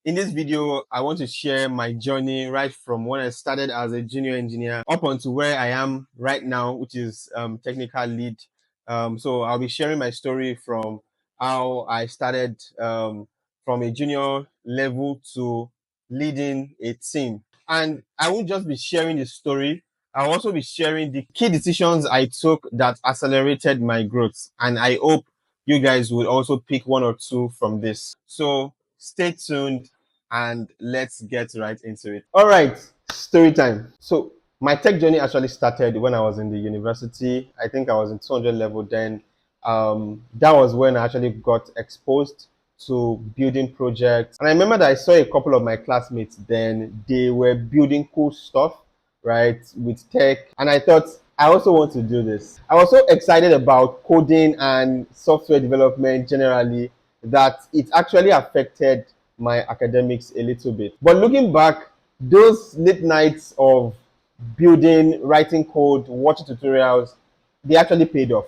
In this video, I want to share my journey right from when I started as a junior engineer up onto where I am right now, which is technical lead. So I'll be sharing my story from how I started from a junior level to leading a team. And I won't just be sharing the story. I'll also be sharing the key decisions I took that accelerated my growth. And I hope you guys would also pick one or two from this. So stay tuned and let's get right into it. All right, story time. So my tech journey actually started when I was in the university. I think I was in 200 level then. That was when I actually got exposed to building projects. And I remember that I saw a couple of my classmates then, they were building cool stuff, right, with tech. And I thought, I also want to do this. I was so excited about coding and software development generally that it actually affected my academics a little bit. But looking back, those late nights of building, writing code, watching tutorials, they actually paid off,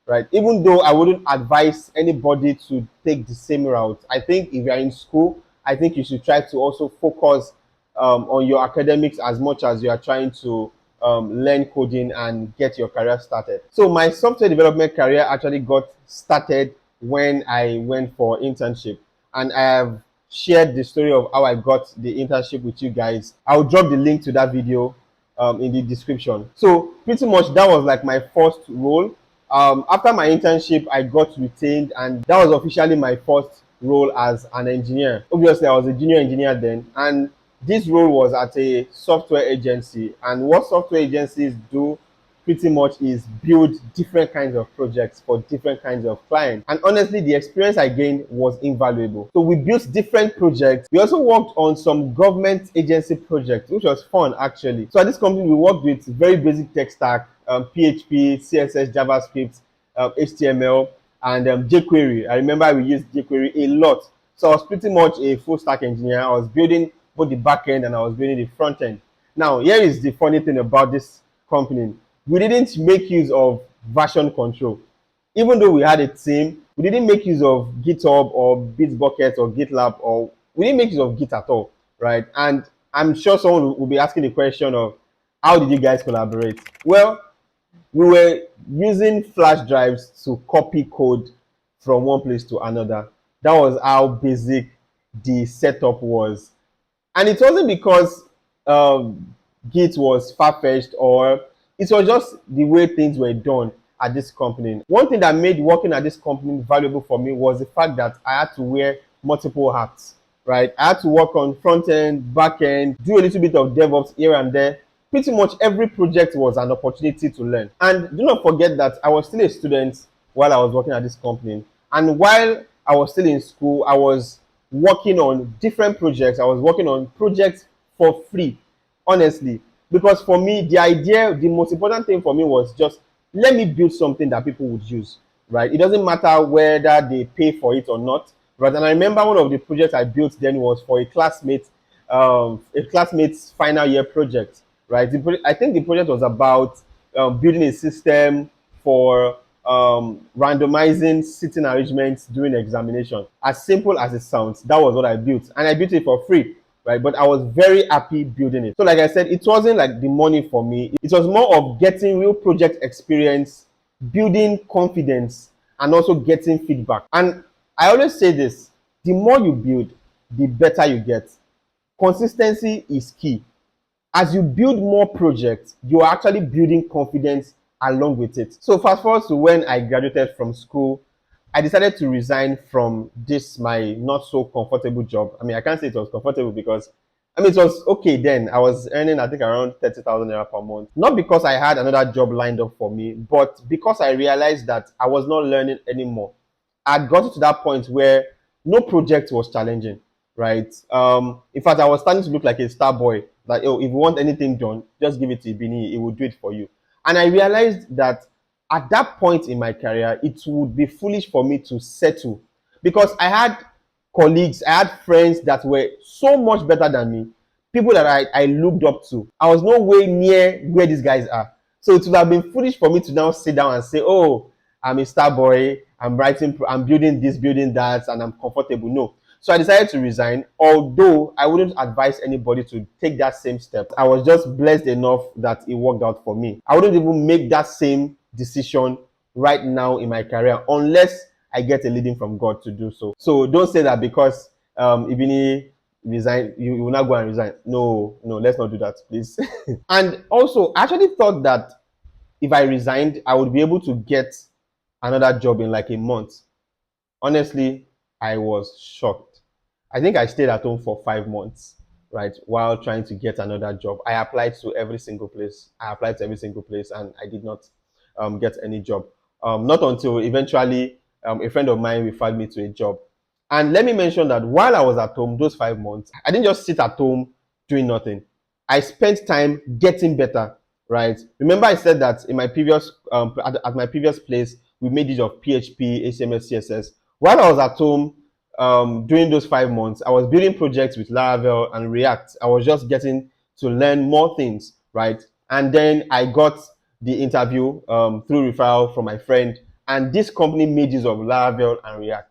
right? Even though I wouldn't advise anybody to take the same route, I think if you're in school, I think you should try to also focus on your academics as much as you are trying to learn coding and get your career started. So my software development career actually got started when I went for internship, and I have shared the story of how I got the internship with you guys. I'll drop the link to that video in the description. So pretty much that was like my first role. After my internship, I got retained, and that was officially my first role as an engineer. Obviously, I was a junior engineer then, and this role was at a software agency. And what software agencies do pretty much is build different kinds of projects for different kinds of clients. And honestly, the experience I gained was invaluable. So we built different projects. We also worked on some government agency projects, which was fun actually. So at this company, we worked with very basic tech stack, PHP, CSS, JavaScript, HTML, and jQuery. I remember we used jQuery a lot. So I was pretty much a full stack engineer. I was building both the back end and I was building the front end. Now, here is the funny thing about this company. We didn't make use of version control. Even though we had a team, we didn't make use of GitHub or Bitbucket or GitLab, or we didn't make use of Git at all, right? And I'm sure someone will be asking the question of, how did you guys collaborate? Well, we were using flash drives to copy code from one place to another. That was how basic the setup was. And it wasn't because Git was far-fetched, or it was just the way things were done at this company. One thing that made working at this company valuable for me was the fact that I had to wear multiple hats, right? I had to work on front end, back end, do a little bit of DevOps here and there. Pretty much every project was an opportunity to learn. And do not forget that I was still a student while I was working at this company. And while I was still in school, I was working on different projects. I was working on projects for free, honestly. Because for me, the most important thing for me was just, let me build something that people would use, right? It doesn't matter whether they pay for it or not, right? And I remember one of the projects I built then was for a classmate's final year project, right? I think the project was about building a system for randomizing sitting arrangements during examination. As simple as it sounds, that was what I built, and I built it for free, right? But I was very happy building it. So like I said, it wasn't like the money for me. It was more of getting real project experience, building confidence, and also getting feedback. And I always say this, the more you build, the better you get. Consistency is key. As you build more projects, you are actually building confidence along with it. So fast forward to when I graduated from school, I decided to resign from this, my not so comfortable job. I mean, I can't say it was comfortable because, I mean, it was okay then. I was earning, I think, around 30,000 naira per month. Not because I had another job lined up for me, but because I realized that I was not learning anymore. I had gotten to that point where no project was challenging, right? In fact, I was starting to look like a star boy. Like, oh, if you want anything done, just give it to Ibini, he will do it for you. And I realized that at that point in my career, it would be foolish for me to settle, because I had colleagues, I had friends that were so much better than me, people that I looked up to. I was no way near where these guys are. So it would have been foolish for me to now sit down and say, oh, I'm a star boy, I'm building this, building that, and I'm comfortable. No. So I decided to resign, although I wouldn't advise anybody to take that same step. I was just blessed enough that it worked out for me. I wouldn't even make that same decision right now in my career unless I get a leading from God to do so. So don't say that because Ibini resign, you will not go and resign. No, no, let's not do that, please. And also, I actually thought that if I resigned, I would be able to get another job in like a month. Honestly, I was shocked. I think I stayed at home for 5 months, right, while trying to get another job. I applied to every single place. And I did not get any job. Not until eventually a friend of mine referred me to a job. And let me mention that while I was at home, those 5 months, I didn't just sit at home doing nothing. I spent time getting better, right? Remember, I said that in my previous at my previous place, we made use of PHP, HTML, CSS. While I was at home during those 5 months, I was building projects with Laravel and React. I was just getting to learn more things, right? And then I got the interview through referral from my friend, and this company made use of Laravel and React.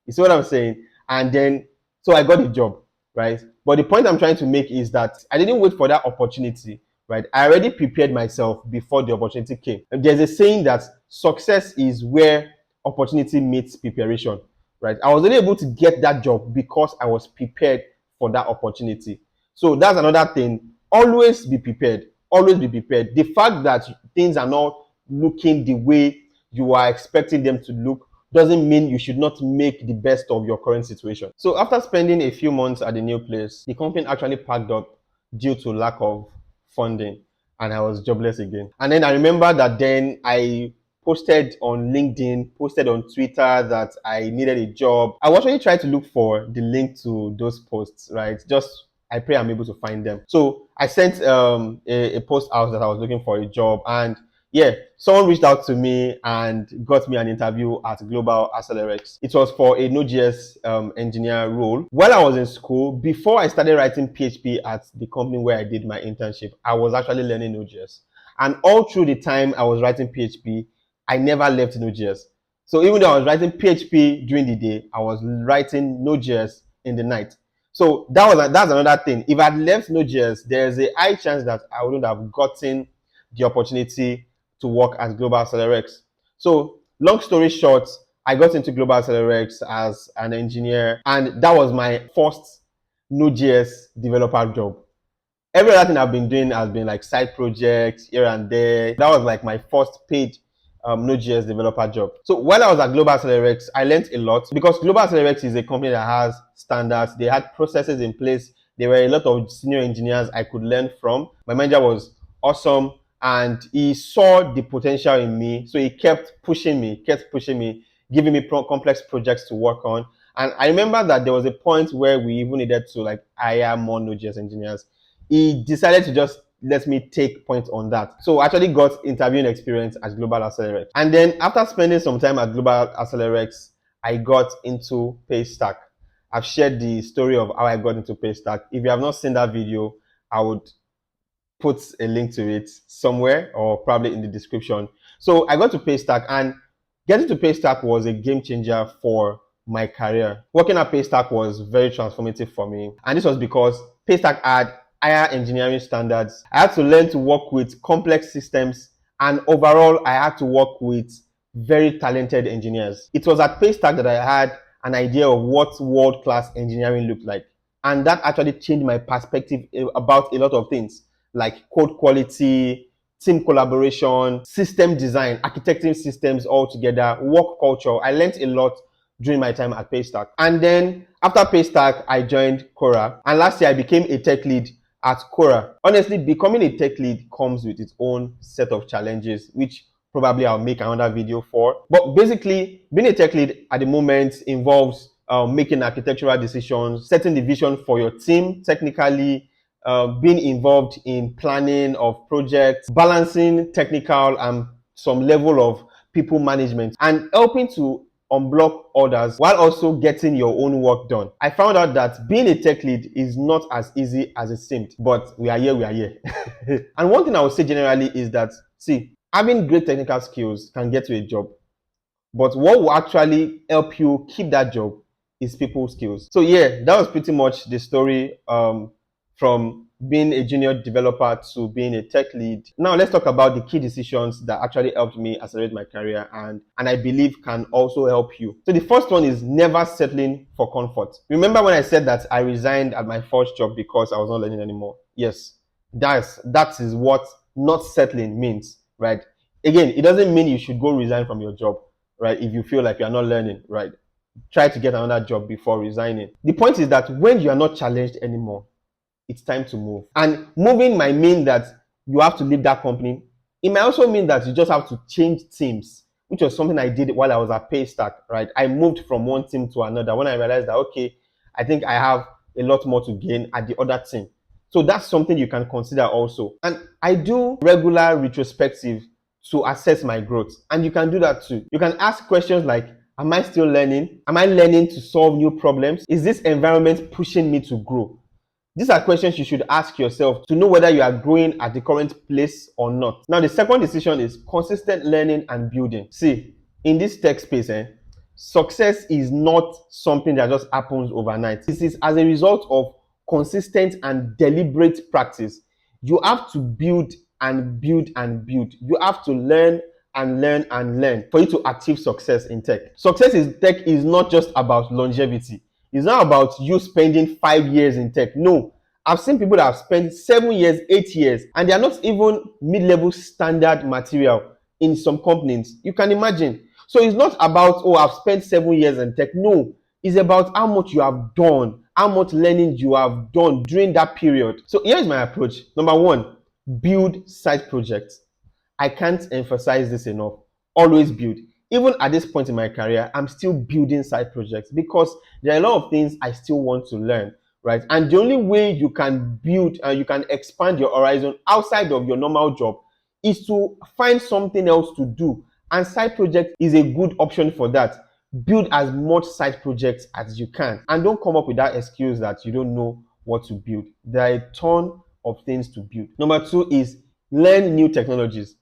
You see what I'm saying? And then, so I got the job, right? But the point I'm trying to make is that I didn't wait for that opportunity, right? I already prepared myself before the opportunity came. And there's a saying that success is where opportunity meets preparation, right? I was only able to get that job because I was prepared for that opportunity. So that's another thing. Always be prepared. Always be prepared. The fact that things are not looking the way you are expecting them to look doesn't mean you should not make the best of your current situation. So after spending a few months at the new place, the company actually packed up due to lack of funding, and I was jobless again. And then I remember that then I posted on LinkedIn, posted on Twitter that I needed a job. I was actually trying to look for the link to those posts, right? Just I pray I'm able to find them. So I sent a post out that I was looking for a job, and yeah, someone reached out to me and got me an interview at Global Accelerex. It was for a Node.js engineer role. While I was in school, before I started writing PHP at the company where I did my internship, I was actually learning Node.js. And all through the time I was writing PHP, I never left Node.js. So even though I was writing PHP during the day, I was writing Node.js in the night. So that's another thing. If I'd left Node.js, there's a high chance that I wouldn't have gotten the opportunity to work at Global Accelerex. So long story short, I got into Global Accelerex as an engineer, and that was my first Node.js developer job. Every other thing I've been doing has been like side projects here and there. That was like my first paid Node.js developer job. So while I was at Global Accelerex, I learned a lot because Global Accelerex is a company that has standards. They had processes in place. There were a lot of senior engineers I could learn from. My manager was awesome, and he saw the potential in me. So he kept pushing me, giving me complex projects to work on. And I remember that there was a point where we even needed to like hire more Node.js engineers. He decided to just let me take point on that. So I actually got interviewing experience at Global Accelerex. And then after spending some time at Global Accelerex, I got into Paystack. I've shared the story of how I got into Paystack. If you have not seen that video, I would put a link to it somewhere or probably in the description. So I got to Paystack, and getting to Paystack was a game changer for my career. Working at Paystack was very transformative for me. And this was because Paystack had higher engineering standards. I had to learn to work with complex systems, and overall, I had to work with very talented engineers. It was at Paystack that I had an idea of what world-class engineering looked like. And that actually changed my perspective about a lot of things like code quality, team collaboration, system design, architecting systems all together, work culture. I learned a lot during my time at Paystack. And then after Paystack, I joined Quora. And last year, I became a tech lead at Quora. Honestly, becoming a tech lead comes with its own set of challenges, which probably I'll make another video for. But basically, being a tech lead at the moment involves making architectural decisions, setting the vision for your team technically, being involved in planning of projects, balancing technical and some level of people management, and helping to unblock others while also getting your own work done. I found out that being a tech lead is not as easy as it seemed, but we are here. And one thing I would say generally is that, see, having great technical skills can get you a job, but what will actually help you keep that job is people skills. So yeah, that was pretty much the story from being a junior developer to being a tech lead. Now let's talk about the key decisions that actually helped me accelerate my career and I believe can also help you. So the first one is never settling for comfort. Remember when I said that I resigned at my first job because I was not learning anymore? Yes, that is what not settling means, right? Again, it doesn't mean you should go resign from your job, right? If you feel like you're not learning, right? Try to get another job before resigning. The point is that when you are not challenged anymore, it's time to move. And moving might mean that you have to leave that company. It might also mean that you just have to change teams, which was something I did while I was at Paystack, right? I moved from one team to another when I realized that, okay, I think I have a lot more to gain at the other team. So that's something you can consider also. And I do regular retrospective to assess my growth. And you can do that too. You can ask questions like, am I still learning? Am I learning to solve new problems? Is this environment pushing me to grow? These are questions you should ask yourself to know whether you are growing at the current place or not. Now, the second decision is consistent learning and building. See, in this tech space, success is not something that just happens overnight. This is as a result of consistent and deliberate practice. You have to build and build and build. You have to learn and learn and learn for you to achieve success in tech. Success in tech is not just about longevity. It's not about you spending 5 years in tech. No. I've seen people that have spent 7 years, 8 years, and they are not even mid-level standard material in some companies. You can imagine. So it's not about, oh, I've spent 7 years in tech. No. It's about how much you have done, how much learning you have done during that period. So here's my approach. Number one, build side projects. I can't emphasize this enough. Always build. Even at this point in my career, I'm still building side projects because there are a lot of things I still want to learn, right? And the only way you can build and you can expand your horizon outside of your normal job is to find something else to do. And side project is a good option for that. Build as much side projects as you can. And don't come up with that excuse that you don't know what to build. There are a ton of things to build. Number two is learn new technologies.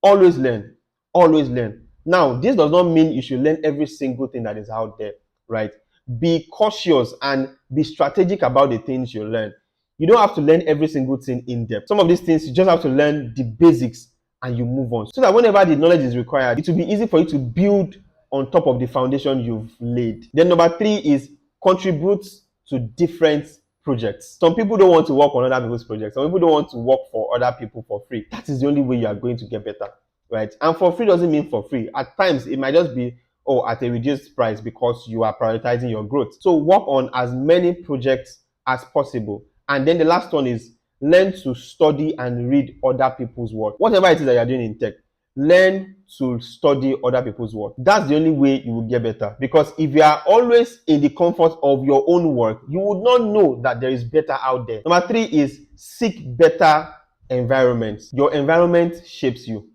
Always learn. Always learn. Now, this does not mean you should learn every single thing that is out there, right? Be cautious and be strategic about the things you learn. You don't have to learn every single thing in depth. Some of these things, you just have to learn the basics and you move on. So that whenever the knowledge is required, it will be easy for you to build on top of the foundation you've laid. Then number three is contribute to different projects. Some people don't want to work on other people's projects. Some people don't want to work for other people for free. That is the only way you are going to get better, right? And for free doesn't mean for free. At times, it might just be, oh, at a reduced price because you are prioritizing your growth. So work on as many projects as possible. And then the last one is learn to study and read other people's work. Whatever it is that you're doing in tech, learn to study other people's work. That's the only way you will get better. Because if you are always in the comfort of your own work, you would not know that there is better out there. Number three is seek better environments. Your environment shapes you.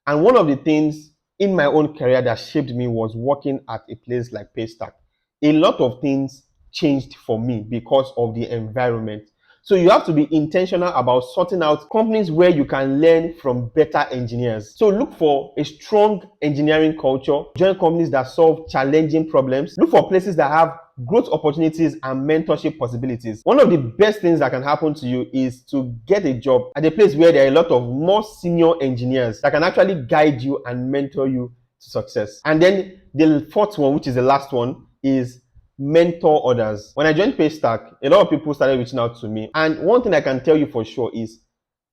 And one of the things in my own career that shaped me was working at a place like Paystack. A lot of things changed for me because of the environment. So you have to be intentional about sorting out companies where you can learn from better engineers. So look for a strong engineering culture. Join companies that solve challenging problems. Look for places that have growth opportunities and mentorship possibilities. One of the best things that can happen to you is to get a job at a place where there are a lot of more senior engineers that can actually guide you and mentor you to success. And then the fourth one, which is the last one, is mentor others. When I joined Paystack, a lot of people started reaching out to me. And one thing I can tell you for sure is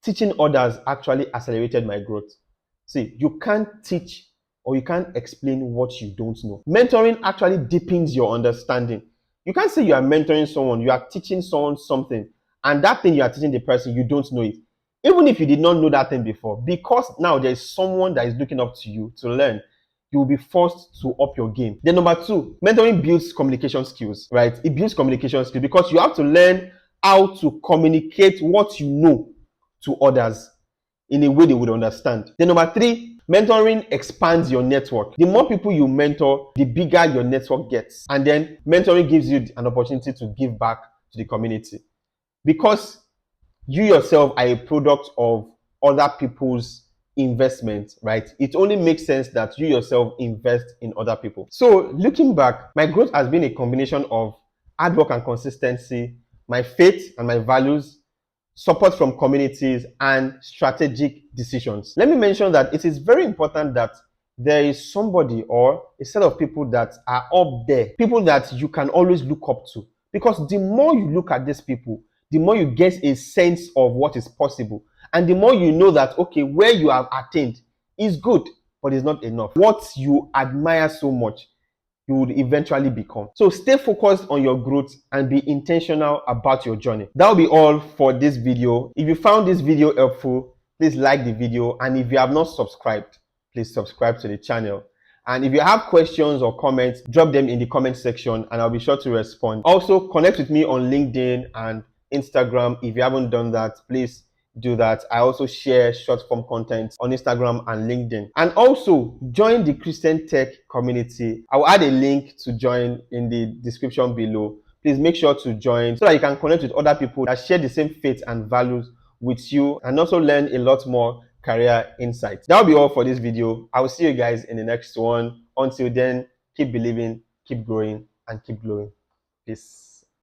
teaching others actually accelerated my growth. See, you can't teach or you can't explain what you don't know. Mentoring actually deepens your understanding. You can't say you are mentoring someone, you are teaching someone something, and that thing you are teaching the person, you don't know it. Even if you did not know that thing before, because now there is someone that is looking up to you to learn, you will be forced to up your game. Then number two, mentoring builds communication skills, right? It builds communication skills because you have to learn how to communicate what you know to others in a way they would understand. Then number three, mentoring expands your network. The more people you mentor, the bigger your network gets. And then mentoring gives you an opportunity to give back to the community. Because you yourself are a product of other people's investment, right? It only makes sense that you yourself invest in other people. So looking back, my growth has been a combination of hard work and consistency, my faith and my values, support from communities, and strategic decisions. Let me mention that it is very important that there is somebody or a set of people that are up there, people that you can always look up to. Because the more you look at these people, the more you get a sense of what is possible. And the more you know that, okay, where you have attained is good, but it's not enough. What you admire so much, you would eventually become. So stay focused on your growth and be intentional about your journey. That will be all for this video. If you found this video helpful, please like the video. And if you have not subscribed, please subscribe to the channel. And if you have questions or comments, drop them in the comment section and I'll be sure to respond. Also, connect with me on LinkedIn and Instagram. If you haven't done that, please do that. I also share short form content on Instagram and LinkedIn. And also join the Christian Tech community. I'll add a link to join in the description below. Please make sure to join so that you can connect with other people that share the same faith and values with you and also learn a lot more career insights. That'll be all for this video. I will see you guys in the next one. Until then, keep believing, keep growing, and keep glowing. Peace.